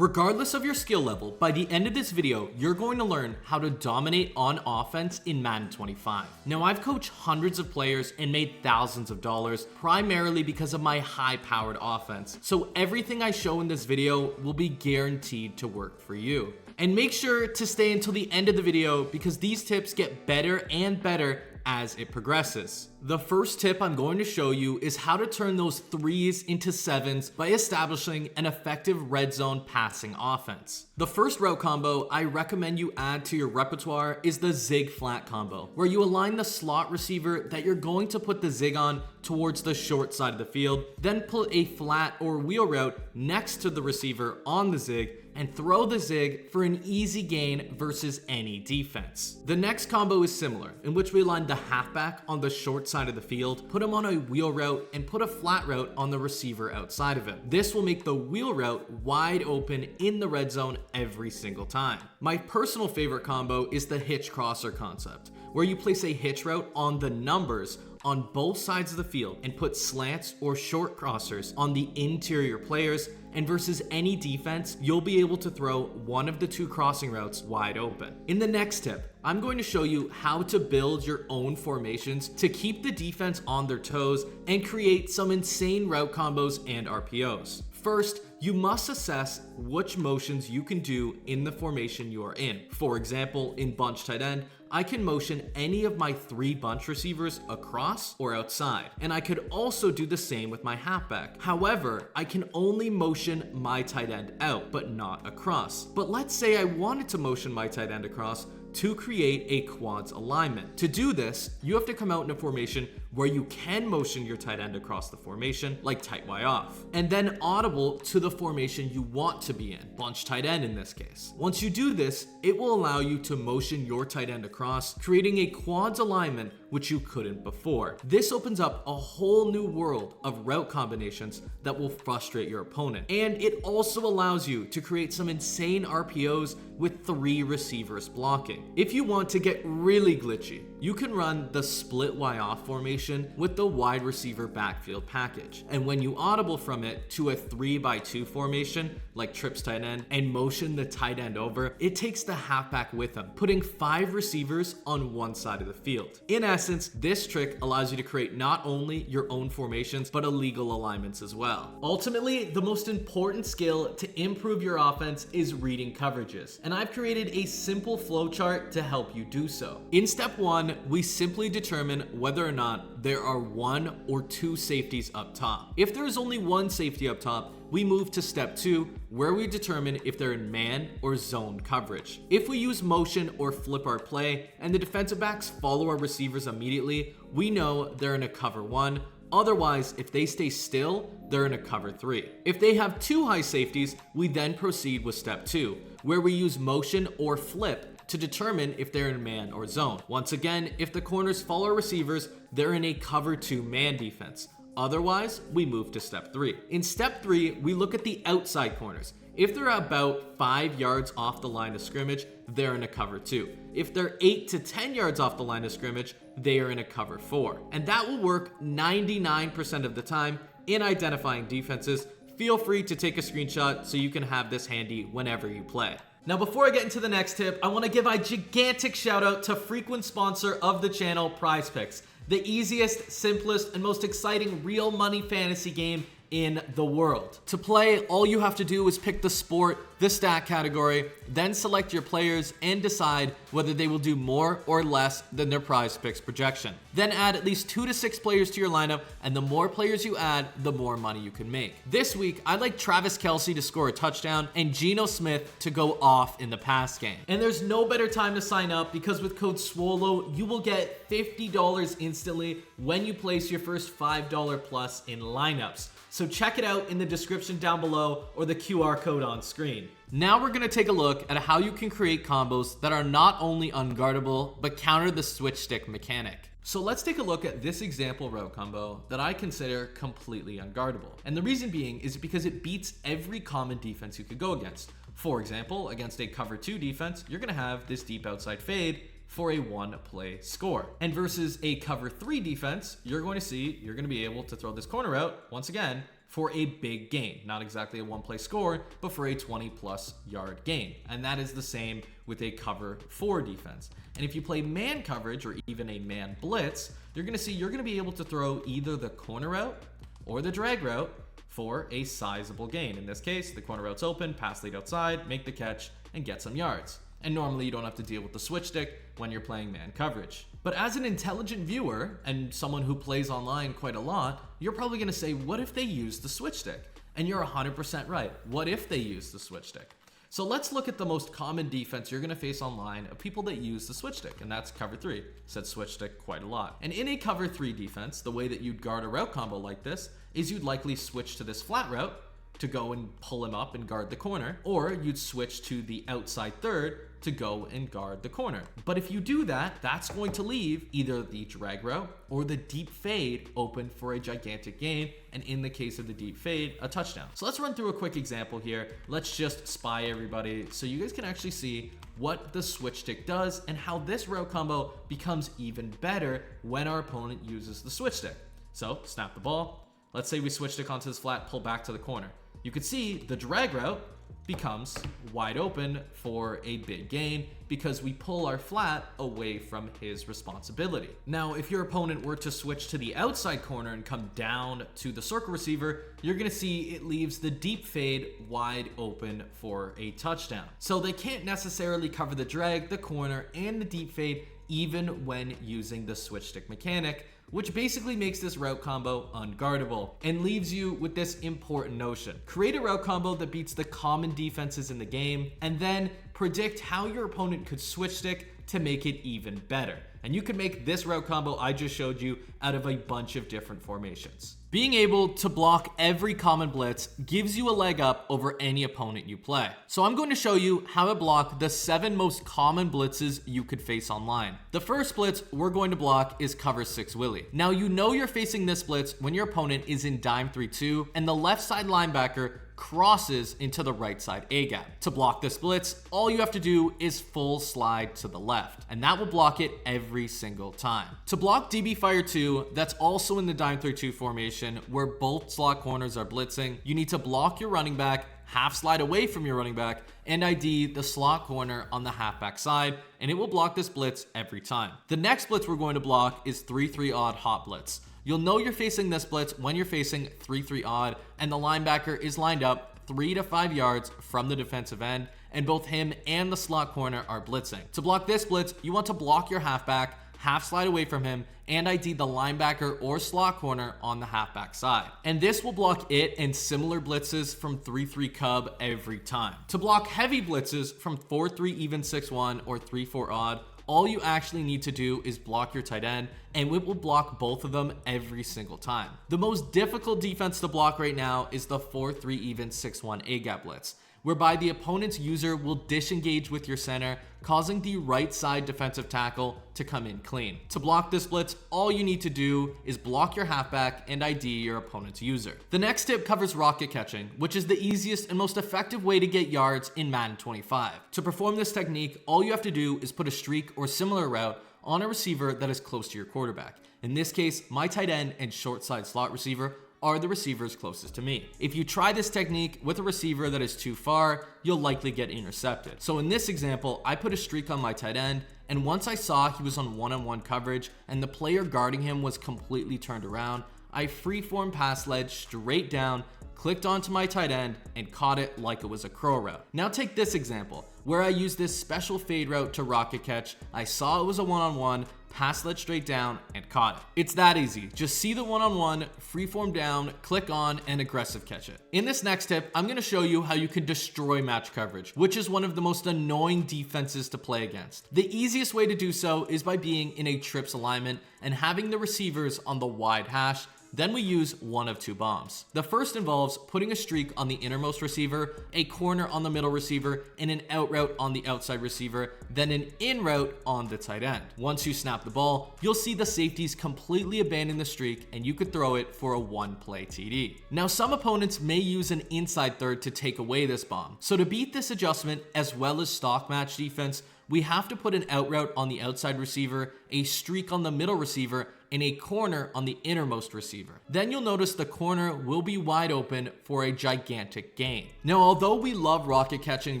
Regardless of your skill level, by the end of this video, you're going to learn how to dominate on offense in Madden 25. Now, I've coached hundreds of players and made thousands of dollars, primarily because of my high-powered offense. So everything I show in this video will be guaranteed to work for you. And make sure to stay until the end of the video because these tips get better and better as it progresses. The first tip I'm going to show you is how to turn those 3s into 7s by establishing an effective red zone passing offense. The first route combo I recommend you add to your repertoire is the zig flat combo, where you align the slot receiver that you're going to put the zig on towards the short side of the field, then put a flat or wheel route next to the receiver on the zig, and throw the zig for an easy gain versus any defense. The next combo is similar, in which we align the halfback on the short side of the field, put him on a wheel route, and put a flat route on the receiver outside of him. This will make the wheel route wide open in the red zone every single time. My personal favorite combo is the hitch crosser concept, where you place a hitch route on the numbers on both sides of the field and put slants or short crossers on the interior players, and versus any defense, you'll be able to throw one of the two crossing routes wide open. In the next tip, I'm going to show you how to build your own formations to keep the defense on their toes and create some insane route combos and RPOs. First, you must assess which motions you can do in the formation you are in. For example, in bunch tight end, I can motion any of my 3 bunch receivers across or outside, and I could also do the same with my halfback. However, I can only motion my tight end out, but not across. But let's say I wanted to motion my tight end across to create a quads alignment. To do this, you have to come out in a formation where you can motion your tight end across the formation, like tight Y off, and then audible to the formation you want to be in, bunch tight end in this case. Once you do this, it will allow you to motion your tight end across, creating a quads alignment which you couldn't before. This opens up a whole new world of route combinations that will frustrate your opponent. And it also allows you to create some insane RPOs with 3 receivers blocking. If you want to get really glitchy, you can run the split Y off formation with the wide receiver backfield package. And when you audible from it to a 3x2 formation, like trips tight end, and motion the tight end over, it takes the halfback with him, putting 5 receivers on one side of the field. In essence, this trick allows you to create not only your own formations, but illegal alignments as well. Ultimately, the most important skill to improve your offense is reading coverages, and I've created a simple flowchart to help you do so. In step 1, we simply determine whether or not there are 1 or 2 safeties up top. If there is only 1 safety up top, we move to step 2, where we determine if they're in man or zone coverage. If we use motion or flip our play and the defensive backs follow our receivers immediately, we know they're in a cover 1. Otherwise, if they stay still, they're in a cover 3. If they have 2 high safeties, we then proceed with step 2, where we use motion or flip to determine if they're in man or zone. Once again, if the corners follow our receivers, they're in a cover 2 man defense. Otherwise, we move to step 3. In step 3, we look at the outside corners. If they're about 5 yards off the line of scrimmage, they're in a cover 2. If they're 8 to 10 yards off the line of scrimmage, they are in a cover 4. And that will work 99% of the time in identifying defenses. Feel free to take a screenshot so you can have this handy whenever you play. Now, before I get into the next tip, I want to give a gigantic shout out to frequent sponsor of the channel, PrizePicks, the easiest, simplest, and most exciting real money fantasy game in the world. To play, all you have to do is pick the sport, the stat category, then select your players and decide whether they will do more or less than their PrizePicks projection. Then add at least 2 to 6 players to your lineup, and the more players you add, the more money you can make. This week, I'd like Travis Kelce to score a touchdown and Geno Smith to go off in the pass game. And there's no better time to sign up because with code SWOLO, you will get $50 instantly when you place your first $5 plus in lineups. So check it out in the description down below or the QR code on screen. Now we're going to take a look at how you can create combos that are not only unguardable, but counter the switch stick mechanic. So let's take a look at this example route combo that I consider completely unguardable. And the reason being is because it beats every common defense you could go against. For example, against a cover 2 defense, you're going to have this deep outside fade for a 1-play score. And versus a cover 3 defense, you're going to be able to throw this corner out, once again, for a big gain. Not exactly a one play score, but for a 20+ yard gain. And that is the same with a cover 4 defense. And if you play man coverage or even a man blitz, you're going to see you're going to be able to throw either the corner route or the drag route for a sizable gain. In this case, the corner route's open, pass lead outside, make the catch, and get some yards. And normally you don't have to deal with the switch stick when you're playing man coverage. But as an intelligent viewer and someone who plays online quite a lot, you're probably going to say, what if they use the switch stick? And you're 100% right. What if they use the switch stick? So let's look at the most common defense you're going to face online of people that use the switch stick, and that's cover 3. Said switch stick quite a lot. And in a cover 3 defense, the way that you'd guard a route combo like this is you'd likely switch to this flat route to go and pull him up and guard the corner, or you'd switch to the outside third to go and guard the corner. But if you do that, that's going to leave either the drag route or the deep fade open for a gigantic gain, and in the case of the deep fade, a touchdown. So let's run through a quick example here. Let's just spy everybody so you guys can actually see what the switch stick does and how this route combo becomes even better when our opponent uses the switch stick. So snap the ball. Let's say we switch stick onto this flat, pull back to the corner. You could see the drag route becomes wide open for a big gain because we pull our flat away from his responsibility. Now, if your opponent were to switch to the outside corner and come down to the circle receiver, you're gonna see it leaves the deep fade wide open for a touchdown. So they can't necessarily cover the drag, the corner, and the deep fade even when using the switch stick mechanic, which basically makes this route combo unguardable and leaves you with this important notion. Create a route combo that beats the common defenses in the game, and then predict how your opponent could switch stick to make it even better. And you can make this route combo I just showed you out of a bunch of different formations. Being able to block every common blitz gives you a leg up over any opponent you play. So I'm going to show you how to block the 7 most common blitzes you could face online. The first blitz we're going to block is cover 6 Willie. Now you know you're facing this blitz when your opponent is in dime 3-2 and the left side linebacker crosses into the right side A gap. To block this blitz, all you have to do is full slide to the left, and that will block it every single time. To block DB Fire 2, that's also in the dime 3-2 formation where both slot corners are blitzing, you need to block your running back, half slide away from your running back, and ID the slot corner on the halfback side, and it will block this blitz every time. The next blitz we're going to block is 3-3 odd hot blitz. You'll know you're facing this blitz when you're facing 3-3 odd and the linebacker is lined up 3 to 5 yards from the defensive end and both him and the slot corner are blitzing. To block this blitz, you want to block your halfback, half slide away from him, and ID the linebacker or slot corner on the halfback side. And this will block it and similar blitzes from 3-3 Cub every time. To block heavy blitzes from 4-3 even 6-1 or 3-4 odd, all you actually need to do is block your tight end, and it will block both of them every single time. The most difficult defense to block right now is the 4-3 even 6-1 A-gap blitz, whereby the opponent's user will disengage with your center, causing the right side defensive tackle to come in clean. To block this blitz, all you need to do is block your halfback and ID your opponent's user. The next tip covers rocket catching, which is the easiest and most effective way to get yards in Madden 25. To perform this technique, all you have to do is put a streak or similar route on a receiver that is close to your quarterback. In this case, my tight end and short side slot receiver are the receivers closest to me. If you try this technique with a receiver that is too far, you'll likely get intercepted. So in this example, I put a streak on my tight end, and once I saw he was on one-on-one coverage and the player guarding him was completely turned around, I freeform pass led straight down, clicked onto my tight end, and caught it like it was a crow route. Now take this example, where I used this special fade route to rocket catch. I saw it was a one-on-one, pass led straight down, and caught it. It's that easy. Just see the one-on-one, freeform down, click on, and aggressive catch it. In this next tip, I'm gonna show you how you can destroy match coverage, which is one of the most annoying defenses to play against. The easiest way to do so is by being in a trips alignment and having the receivers on the wide hash. Then we use one of 2 bombs. The first involves putting a streak on the innermost receiver, a corner on the middle receiver, and an out route on the outside receiver, then an in route on the tight end. Once you snap the ball, you'll see the safeties completely abandon the streak and you could throw it for a 1-play TD. Now some opponents may use an inside third to take away this bomb. So to beat this adjustment as well as stock match defense, we have to put an out route on the outside receiver, a streak on the middle receiver, and a corner on the innermost receiver. Then you'll notice the corner will be wide open for a gigantic gain. Now, although we love rocket catching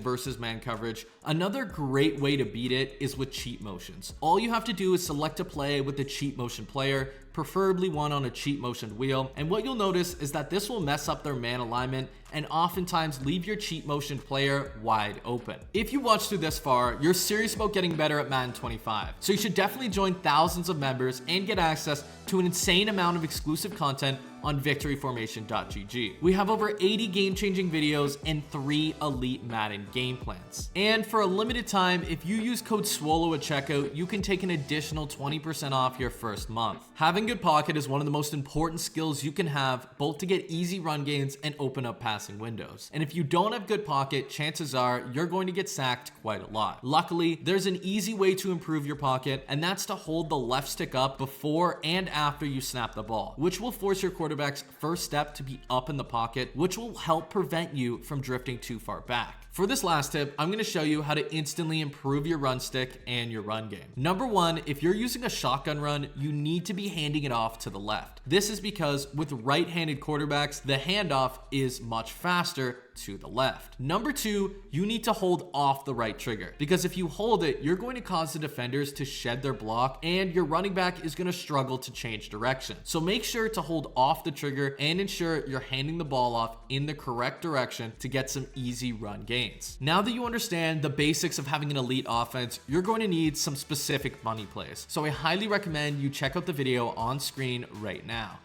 versus man coverage, another great way to beat it is with cheat motions. All you have to do is select a play with the cheat motion player, preferably one on a cheat motion wheel, and what you'll notice is that this will mess up their man alignment and oftentimes leave your cheat motion player wide open. If you watched through this far, you're serious about getting better at Madden 25, so you should definitely join thousands of members and get access to an insane amount of exclusive content on victoryformation.gg. We have over 80 game-changing videos and 3 elite Madden game plans. And for a limited time, if you use code SWOLO at checkout, you can take an additional 20% off your first month. Having good pocket is one of the most important skills you can have, both to get easy run gains and open up passing windows. And if you don't have good pocket, chances are you're going to get sacked quite a lot. Luckily, there's an easy way to improve your pocket, and that's to hold the left stick up before and after you snap the ball, which will force your quarterback's first step to be up in the pocket, which will help prevent you from drifting too far back. For this last tip, I'm going to show you how to instantly improve your run stick and your run game. Number one, if you're using a shotgun run, you need to be handing it off to the left. This is because with right-handed quarterbacks, the handoff is much faster to the left. Number two, you need to hold off the right trigger, because if you hold it, you're going to cause the defenders to shed their block and your running back is going to struggle to change direction. So make sure to hold off the trigger and ensure you're handing the ball off in the correct direction to get some easy run gains. Now that you understand the basics of having an elite offense, you're going to need some specific money plays. So I highly recommend you check out the video on screen right now.